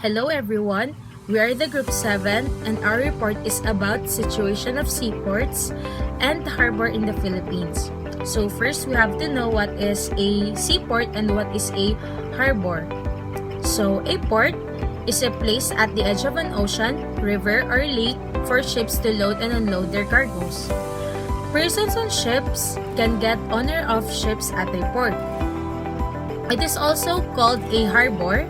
Hello everyone, we are the Group 7 and our report is about situation of seaports and harbor in the Philippines. So first we have to know what is a seaport and what is a harbor. So a port is a place at the edge of an ocean, river, or lake for ships to load and unload their cargoes. Persons on ships can get on or off ships at a port. It is also called a harbor,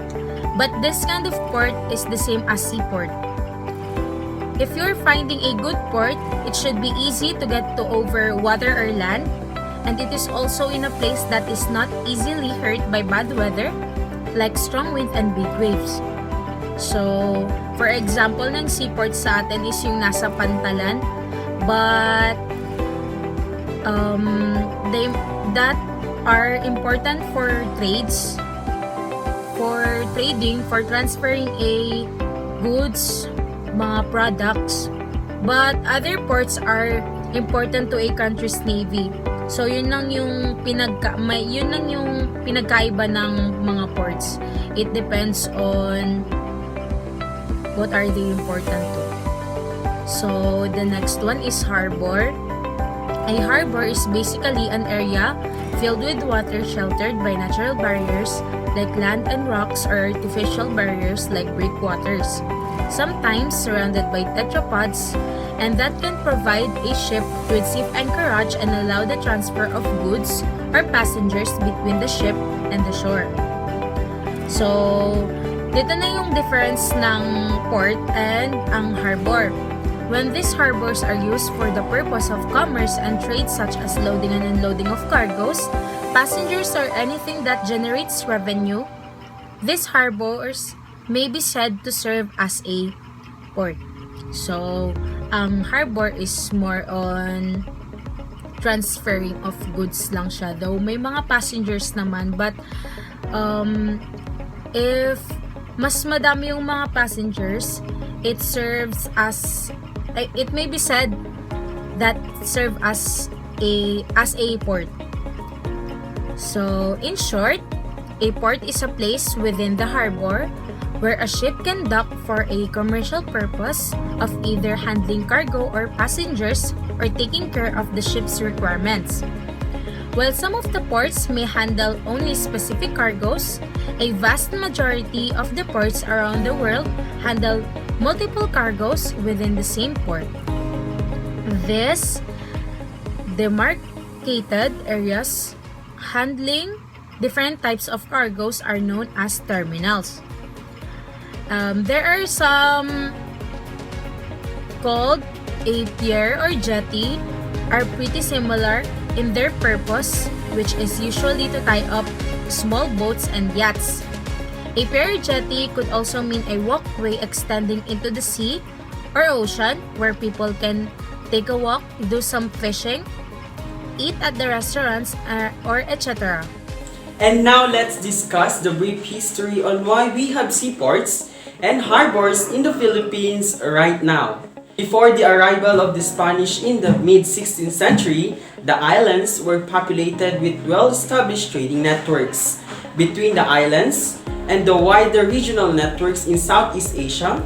but this kind of port is the same as seaport. If you're finding a good port, it should be easy to get to over water or land, and it is also in a place that is not easily hurt by bad weather, like strong wind and big waves. So, for example, ng seaport sa atin is yung nasa pantalan, but that are important for trades, for trading, for transferring a goods, mga products. But other ports are important to a country's navy. So yun lang yung pinagkaiba ng mga ports. It depends on what are they important to. So the next one is harbor. A harbor is basically an area filled with water sheltered by natural barriers like land and rocks or artificial barriers like breakwaters, sometimes surrounded by tetrapods, and that can provide a ship with safe anchorage and allow the transfer of goods or passengers between the ship and the shore. So, dito na yung difference ng port and ang harbor. When these harbors are used for the purpose of commerce and trade such as loading and unloading of cargoes, passengers or anything that generates revenue, these harbors may be said to serve as a port. So, ang harbor is more on transferring of goods lang siya. Though may mga passengers naman, but if mas madami yung mga passengers, it serves as it may be said that serve as a port. So, in short, a port is a place within the harbor where a ship can dock for a commercial purpose of either handling cargo or passengers or taking care of the ship's requirements. While some of the ports may handle only specific cargoes, a vast majority of the ports around the world handle multiple cargoes within the same port. These demarcated areas handling different types of cargoes are known as terminals. There are some called a pier or jetty, are pretty similar in their purpose, which is usually to tie up small boats and yachts. A pier jetty could also mean a walkway extending into the sea or ocean where people can take a walk, do some fishing, eat at the restaurants, or etc. And now let's discuss the brief history on why we have seaports and harbors in the Philippines right now. Before the arrival of the Spanish in the mid-16th century, the islands were populated with well-established trading networks. Between the islands and the wider regional networks in Southeast Asia,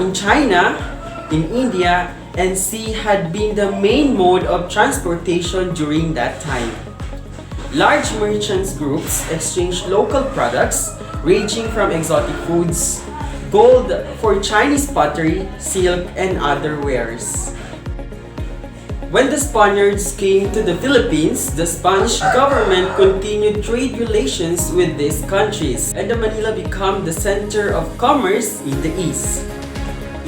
in China, in India, and sea had been the main mode of transportation during that time. Large merchants groups exchanged local products ranging from exotic foods, gold for Chinese pottery, silk, and other wares. When the Spaniards came to the Philippines, the Spanish government continued trade relations with these countries, and Manila became the center of commerce in the East.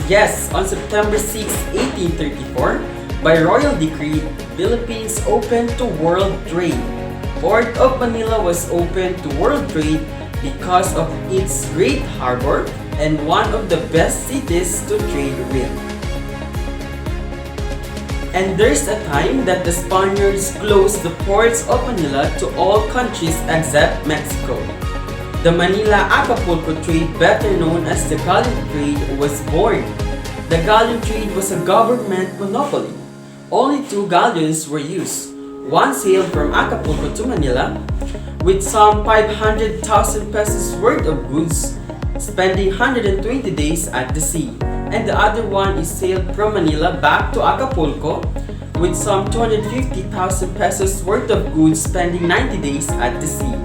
Yes, on September 6, 1834, by royal decree, Philippines opened to world trade. Port of Manila was open to world trade because of its great harbor and one of the best cities to trade with. And there's a time that the Spaniards closed the ports of Manila to all countries except Mexico. The Manila-Acapulco trade, better known as the galleon trade, was born. The galleon trade was a government monopoly. Only 2 galleons were used. One sailed from Acapulco to Manila with some 500,000 pesos worth of goods spending 120 days at the sea. And the other one is sailed from Manila back to Acapulco with some 250,000 pesos worth of goods, spending 90 days at the sea.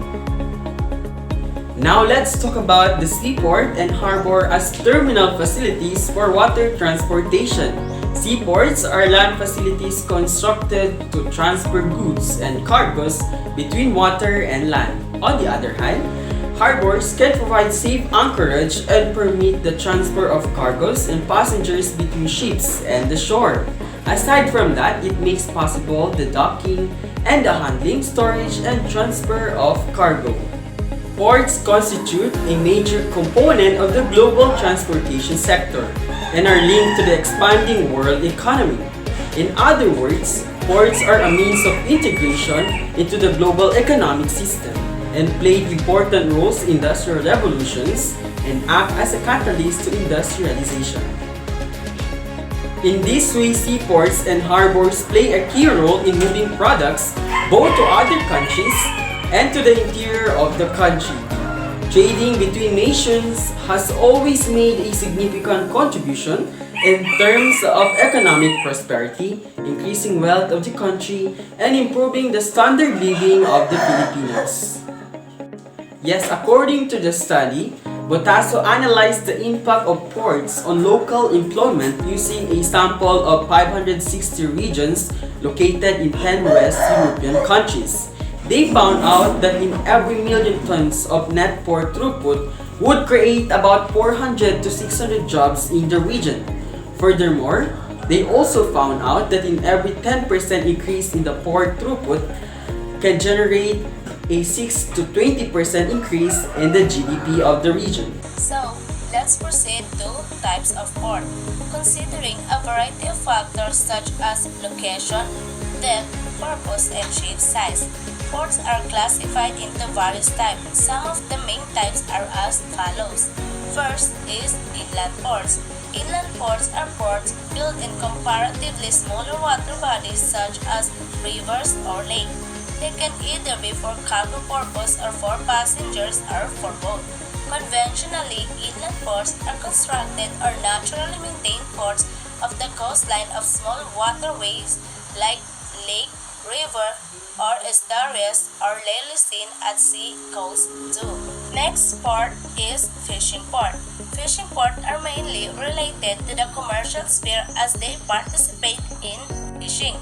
Now let's talk about the seaport and harbor as terminal facilities for water transportation. Seaports are land facilities constructed to transfer goods and cargoes between water and land. On the other hand, harbors can provide safe anchorage and permit the transfer of cargoes and passengers between ships and the shore. Aside from that, it makes possible the docking and the handling, storage, and transfer of cargo. Ports constitute a major component of the global transportation sector and are linked to the expanding world economy. In other words, ports are a means of integration into the global economic system and played important roles in industrial revolutions and act as a catalyst to industrialization. In this way, seaports and harbors play a key role in moving products both to other countries and to the interior of the country. Trading between nations has always made a significant contribution in terms of economic prosperity, increasing wealth of the country, and improving the standard living of the Filipinos. Yes, according to the study, Botasso analyzed the impact of ports on local employment using a sample of 560 regions located in 10 West European countries. They found out that in every million tons of net port throughput would create about 400 to 600 jobs in the region. Furthermore, they also found out that in every 10% increase in the port throughput can generate a 6 to 20% increase in the GDP of the region. So, let's proceed to types of port. Considering a variety of factors such as location, depth, purpose, and ship size, ports are classified into various types. Some of the main types are as follows. First is inland ports. Inland ports are ports built in comparatively smaller water bodies such as rivers or lakes. They can either be for cargo purpose or for passengers or for both. Conventionally, inland ports are constructed or naturally maintained ports of the coastline of small waterways like lake, river, or estuaries or rarely seen at sea coast too. Next port is fishing port. Fishing ports are mainly related to the commercial sphere as they participate in fishing.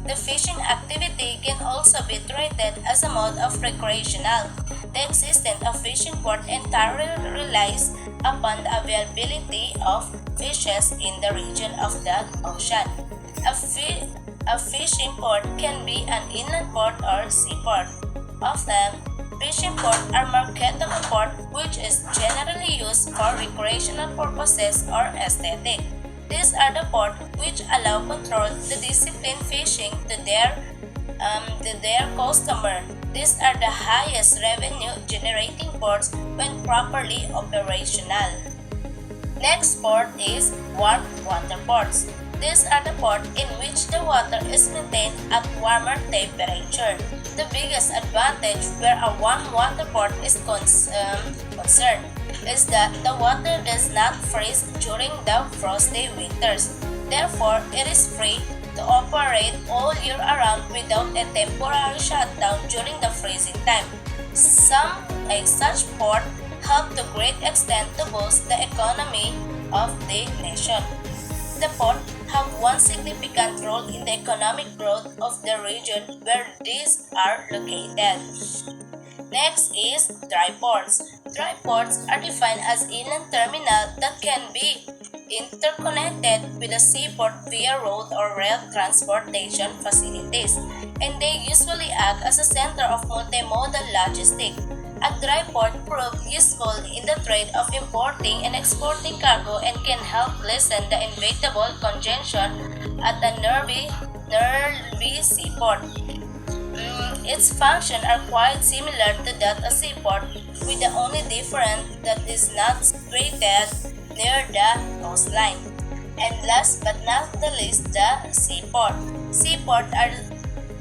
The fishing activity can also be treated as a mode of recreational. The existence of fishing port entirely relies upon the availability of fishes in the region of the ocean. A fishing port can be an inland port or seaport. Often, fishing ports are marketable port which is generally used for recreational purposes or aesthetic. These are the ports which allow control the discipline fishing to their customer. These are the highest revenue generating ports when properly operational. Next port is warm water ports. These are the ports in which the water is maintained at warmer temperature. The biggest advantage where a warm water port is concerned is that the water does not freeze during the frosty winters. Therefore, it is free to operate all year around without a temporary shutdown during the freezing time. Such port help to great extent to boost the economy of the nation. The port have one significant role in the economic growth of the region where these are located. Next is dry ports. Dry ports are defined as inland terminal that can be interconnected with a seaport via road or rail transportation facilities, and they usually act as a center of multimodal logistics. A dry port proved useful in the trade of importing and exporting cargo and can help lessen the inevitable congestion at a nearby seaport. Its functions are quite similar to that of a seaport, with the only difference that it is not situated near the coastline. And last but not the least, the seaport. Seaports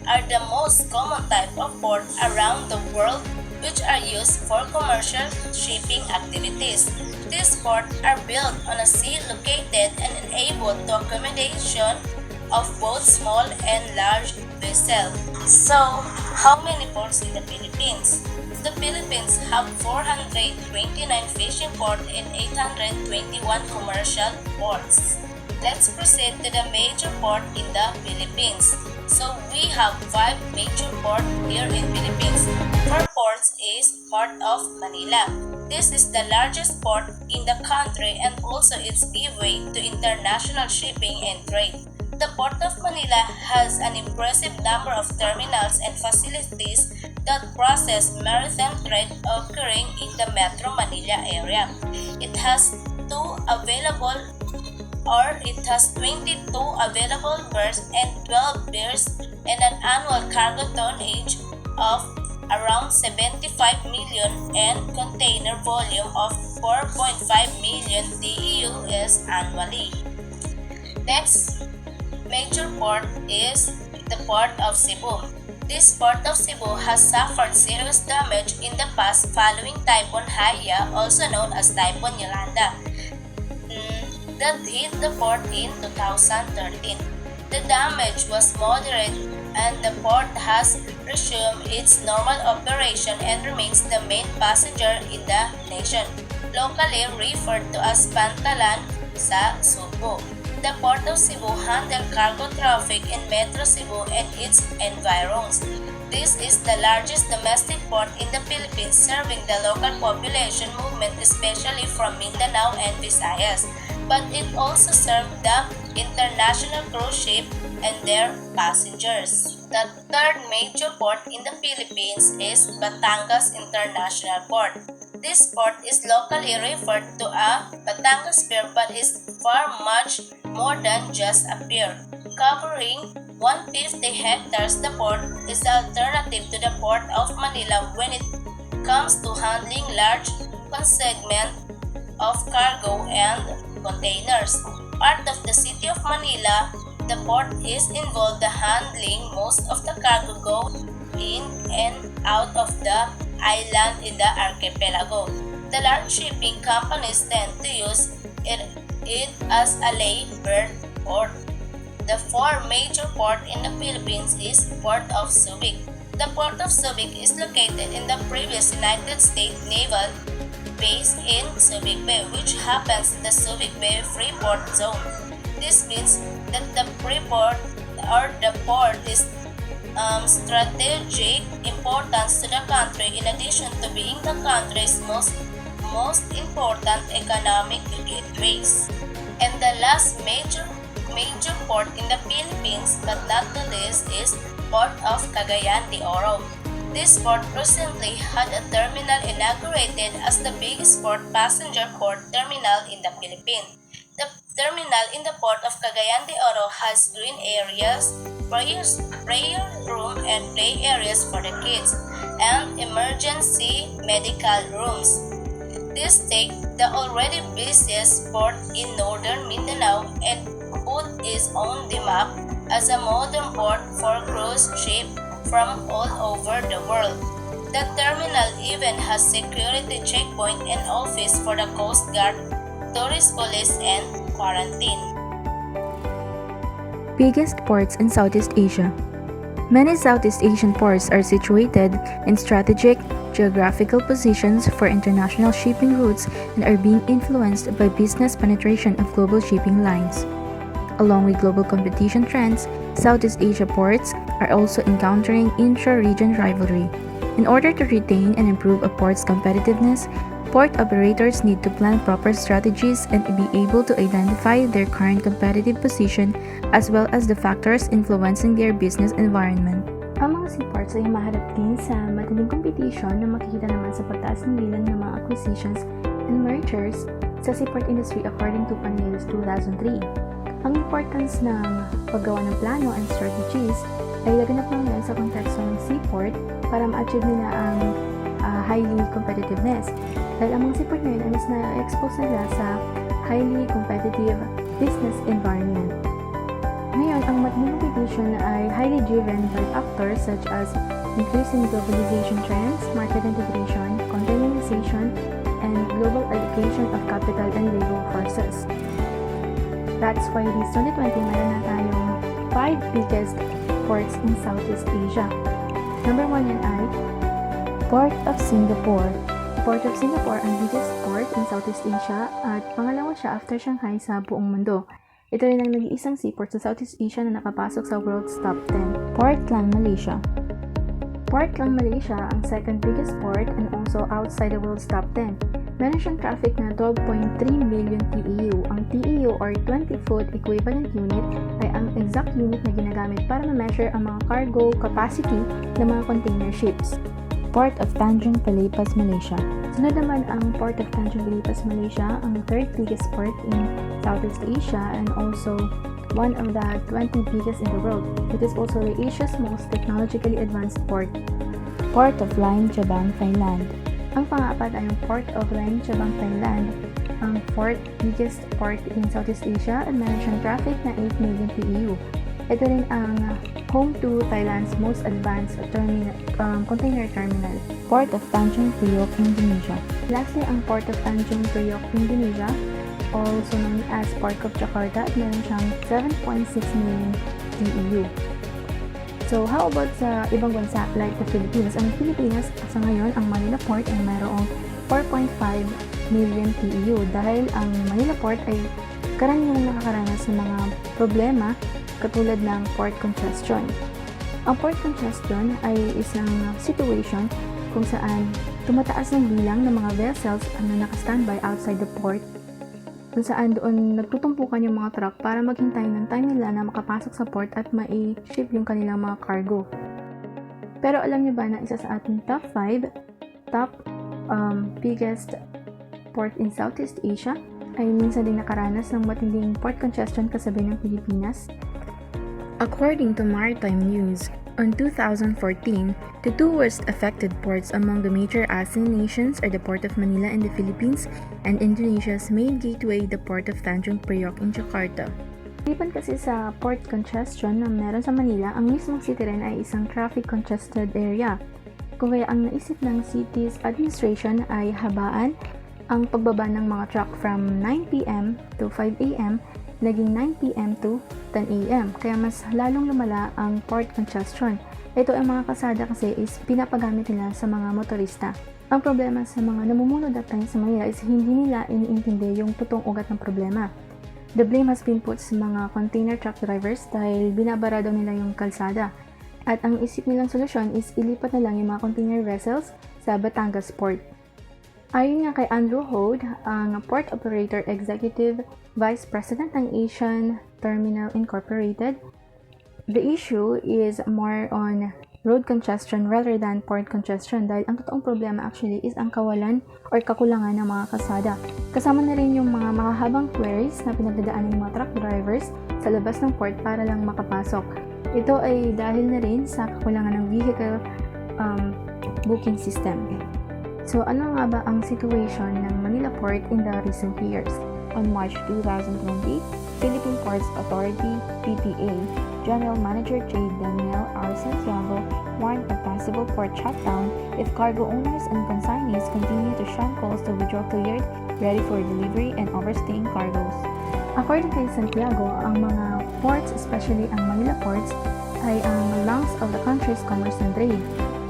are the most common type of port around the world which are used for commercial shipping activities. These ports are built on a sea located and enabled to accommodation of both small and large vessels. So, how many ports in the Philippines? The Philippines have 429 fishing ports and 821 commercial ports. Let's proceed to the major port in the Philippines. So we have 5 major ports here in Philippines. 4 ports is Port of Manila. This is the largest port in the country and also its gateway to international shipping and trade. The Port of Manila has an impressive number of terminals and facilities that process maritime trade occurring in the Metro Manila area. It has 22 available berths and 12 berths and an annual cargo tonnage of around 75 million and container volume of 4.5 million TEUs annually. Next major port is the Port of Cebu. This Port of Cebu has suffered serious damage in the past following Typhoon Haiya, also known as Typhoon Yolanda, that hit the port in 2013. The damage was moderate and the port has resumed its normal operation and remains the main passenger in the nation, locally referred to as Pantalan sa Subo. The Port of Cebu handles cargo traffic in Metro Cebu and its environs. This is the largest domestic port in the Philippines, serving the local population movement, especially from Mindanao and Visayas. But it also serves the international cruise ship and their passengers. The third major port in the Philippines is Batangas International Port. This port is locally referred to as Batangas Pier but is far much more than just a pier. Covering 150 hectares, the port is the alternative to the Port of Manila when it comes to handling large consignment of cargo and containers. Part of the city of Manila, the port is involved in handling most of the cargo going in and out of the island in the archipelago. The large shipping companies tend to use it as a lay-berth port. The 4 major port in the Philippines is Port of Subic. The Port of Subic is located in the previous United States Naval Base in Subic Bay, which happens the Subic Bay Free Port Zone. This means that the port is strategic importance to the country in addition to being the country's most important economic gateways. And the last major port in the Philippines, but not the least, is Port of Cagayan de Oro. This port recently had a terminal inaugurated as the biggest passenger port terminal in the Philippines. The terminal in the Port of Cagayan de Oro has green areas, prayer room and play areas for the kids, and emergency medical rooms. This takes the already busiest port in northern Mindanao and put it on the map as a modern port for cruise ships from all over the world. The terminal even has security checkpoint and office for the Coast Guard, tourist police, and quarantine. Biggest ports in Southeast Asia. Many Southeast Asian ports are situated in strategic geographical positions for international shipping routes and are being influenced by business penetration of global shipping lines. Along with global competition trends, Southeast Asia ports are also encountering intra-region rivalry. In order to retain and improve a port's competitiveness, port operators need to plan proper strategies and be able to identify their current competitive position as well as the factors influencing their business environment. Ang mga seaports ay maharap din sa matinding competition na makikita naman sa pagtaas ng bilang ng mga acquisitions and mergers sa seaport industry according to Paneli's 2003. Ang importance ng paggawa ng plano and strategies ay laganap naman sa konteksto ng seaport para ma-achieve nila ang highly competitiveness. Dahil ang mga seaport ngayon ay mas na-expose nila sa highly competitive business environment. Ngayon, ang matinding competition ay highly driven by factors such as increasing globalization trends, market integration, containerization, and global allocation of capital and labor forces. That's why this 2020 meron na tayong 5 biggest ports in Southeast Asia. Number 1 yan ay Port of Singapore. Port of Singapore ang biggest port in Southeast Asia at pangalawa siya after Shanghai sa buong mundo. Ito rin ang nag-iisang seaport sa Southeast Asia na nakapasok sa world's top 10. Port Klang, Malaysia. Port Klang, Malaysia ang second biggest port and also outside the world's top 10. Meron siyang traffic na 12.3 million TEU. Ang TEU or 20-foot equivalent unit ay ang exact unit na ginagamit para ma-measure ang mga cargo capacity ng mga container ships. Port of Tanjung Pelepas, Malaysia. Sunod naman ang Port of Tanjung Pelepas, Malaysia, ang third biggest port in Southeast Asia and also one of the 20 biggest in the world. It is also the Asia's most technologically advanced port. Port of Laing Chabang, Thailand. Ang pang-apat ay ang Port of Laing Chabang, Thailand, ang fourth biggest port in Southeast Asia at meron siyang traffic na 8 million TEU. Ito rin ang home to Thailand's most advanced container terminal. Port of Tanjung Priok, Indonesia. Lastly, ang Port of Tanjung Priok, Indonesia, also known as Port of Jakarta, at meron siyang 7.6 million TEU. So, how about sa ibang bansa like the Philippines? Ang Pilipinas, sa ngayon, ang Manila Port ay mayroong 4.5 million TEU dahil ang Manila Port ay karaniwang nakakaranas ng mga problema katulad ng port congestion. Ang port congestion ay isang situation kung saan tumataas ng bilang ng mga vessels na naka-standby outside the port, kung saan doon nagtutumpukan yung mga truck para maghintay ng time nila na makapasok sa port at mai-ship yung kanilang mga cargo. Pero alam niyo ba na isa sa ating top 5 biggest port in Southeast Asia ay minsan din nakaranas ng matinding port congestion kasabay ng Pilipinas? According to Maritime News, on 2014, the two worst affected ports among the major ASEAN nations are the Port of Manila in the Philippines and Indonesia's main gateway, the Port of Tanjung Priok in Jakarta. Liban kasi sa port congestion na meron sa Manila, ang mismong city rin ay isang traffic congested area. Kung kaya ang naisip ng city's administration ay habaan ang pagbaba ng mga truck from 9 p.m. to 5 a.m. naging 9 p.m. to 10 a.m. Kaya mas lalong lumala ang port congestion. Ito ay mga kasada kasi is pinapagamit nila sa mga motorista. Ang problema sa mga namumuno that time sa Manila is hindi nila iniintindi yung totoong ugat ng problema. The blame has been put sa mga container truck drivers dahil binabara daw nila yung kalsada. At ang isip nilang solusyon is ilipat na lang yung mga container vessels sa Batangas Port. Ayon nga kay Andrew Hode, ang Port Operator Executive Vice President ng Asian Terminal Incorporated, the issue is more on road congestion rather than port congestion dahil ang totoong problema actually is ang kawalan or kakulangan ng mga kasada. Kasama na rin yung mga makahabang queries na pinagdadaanan ng mga truck drivers sa labas ng port para lang makapasok. Ito ay dahil na rin sa kakulangan ng vehicle booking system. So, ano nga ba ang situation ng Manila Port in the recent years? On March 2020, Philippine Ports Authority, PPA, General Manager J. Daniel R. Santiago warned of possible port shutdown if cargo owners and consignees continue to shun calls to withdraw cleared, ready for delivery, and overstaying cargoes. According kay Santiago, ang mga ports, especially ang Manila Ports, ay ang lungs of the country's commerce and trade.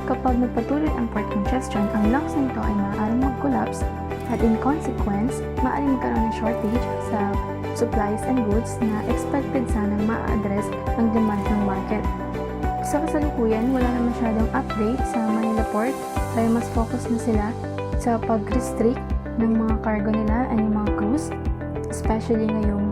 Kapag nagpatuloy ang port congestion, ang lungs na ito ay maaaring mag-collapse at in consequence, maaaring magkaroon ng shortage sa supplies and goods na expected sanang ma-address ang demand ng market. Sa kasalukuyan, wala na masyadong update sa Manila Port kaya mas focus na sila sa pag-restrict ng mga cargo nila and yung mga cruise, especially ngayong